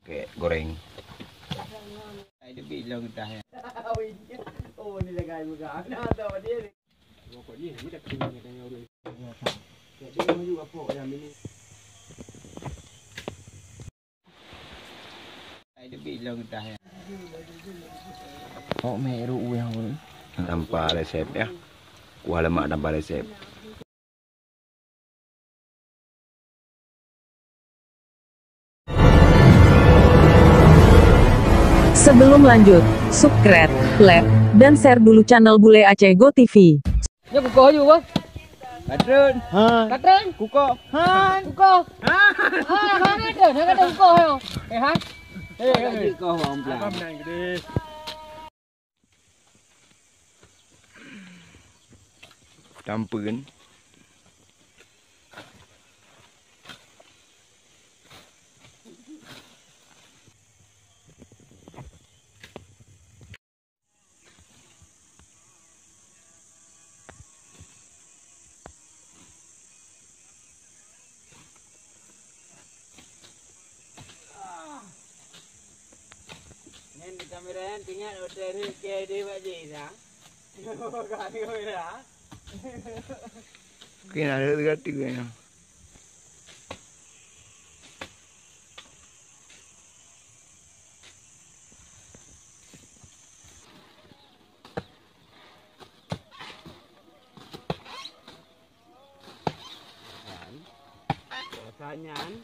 Kayak goreng. Ada bilang dah ya. Oh, ni lagay mo ka. Ano daw dia? Pokok dia ni dah kena tanya orang. Dia mau juga pok yang ini. Ada bilang dah ya. Oh, meru yang ni. Tanpa resep ya. Kuah lemak tanpa resep. Sebelum lanjut, subscribe, like, dan share dulu channel Bule Aceh Go TV. Ya kuko juga. Katren. Ha. Katren. Kuko. Han. Kuko. Ha. Han ada kuko yo. Han. Kuko orang pelan. Apa menang gede. Campurkan. Ni kamera tinggal order ni ke dia buat je dah. Kamera. Mungkin ada dekat tiga ya. Sanyan.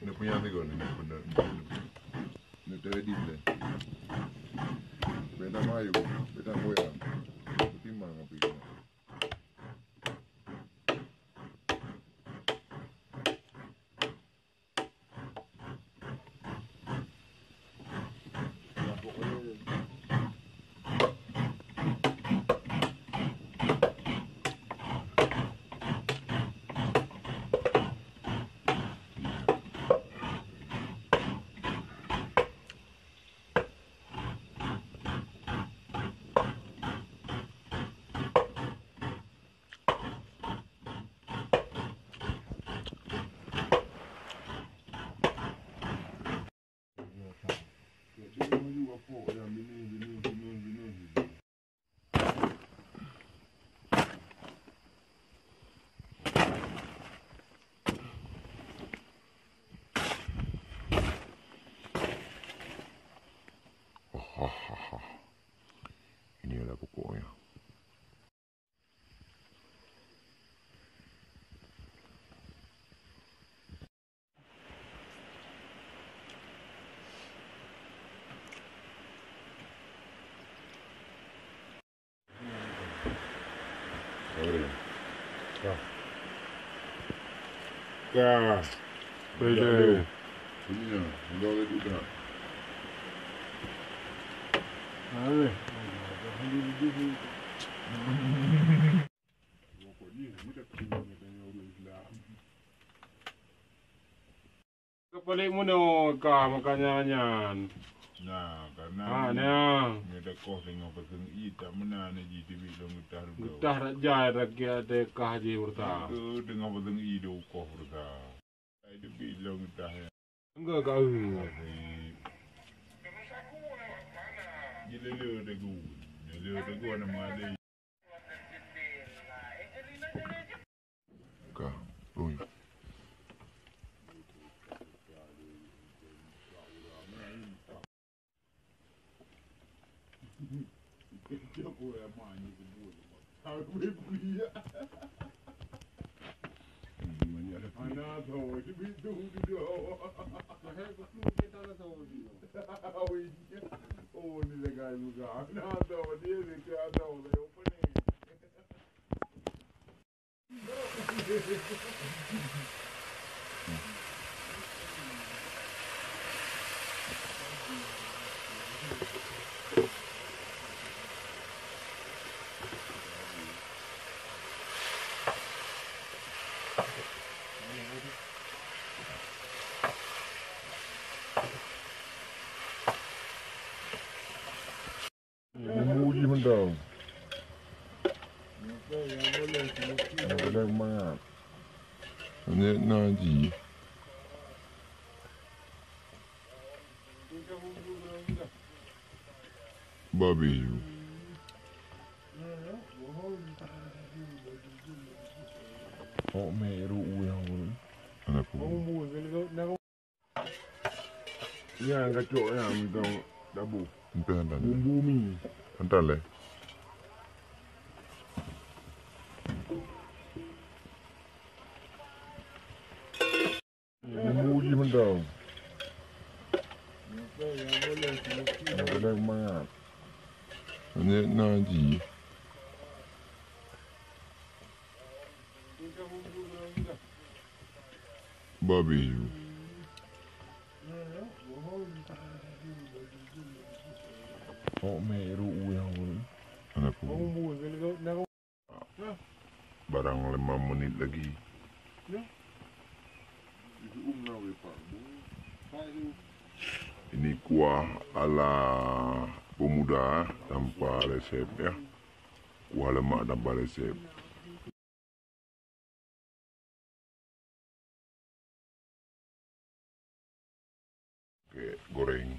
Dia punya tengok ni benar. Dia ready plan. Benda mayu, benda moya. Timbang apa itu? Ini adalah pokoknya. Kah, boleh. Punya, boleh juga. Ada. Kepalik muno kah makanya nyan. Nah, karena ni ada kau tengok pasang i tak mana ni di TV long utar. Getah raja rakyat ada kah je urta. Tu tengok pasang i do kau urta. Ada bilang utar ya. Enggak kau. Jadi lu ada gu. Jadi ada gu nama ada. Kah, oi. Joko ya manyi kubuli. Tawe kuya. Ana tahu itu itu dia. Saya betul kita nak tahu dia. Oh ni legal juga. Ana tahu dia dia tahu dia opening. Muji mendang. Ada mak. Ini naji. Babi. Oh, meru yang boleh. Anak pun. Yang kacau yang kau dabu. Bumbu mi. Hantar le. Muji mendang. Ada mak. Ini naji. Babi. Oh, meru yang boleh. Anak pun. Barang 5 menit lagi. Ini kuah ala pemuda tanpa resep ya. Kuah lemak tanpa resep. Oke, goreng.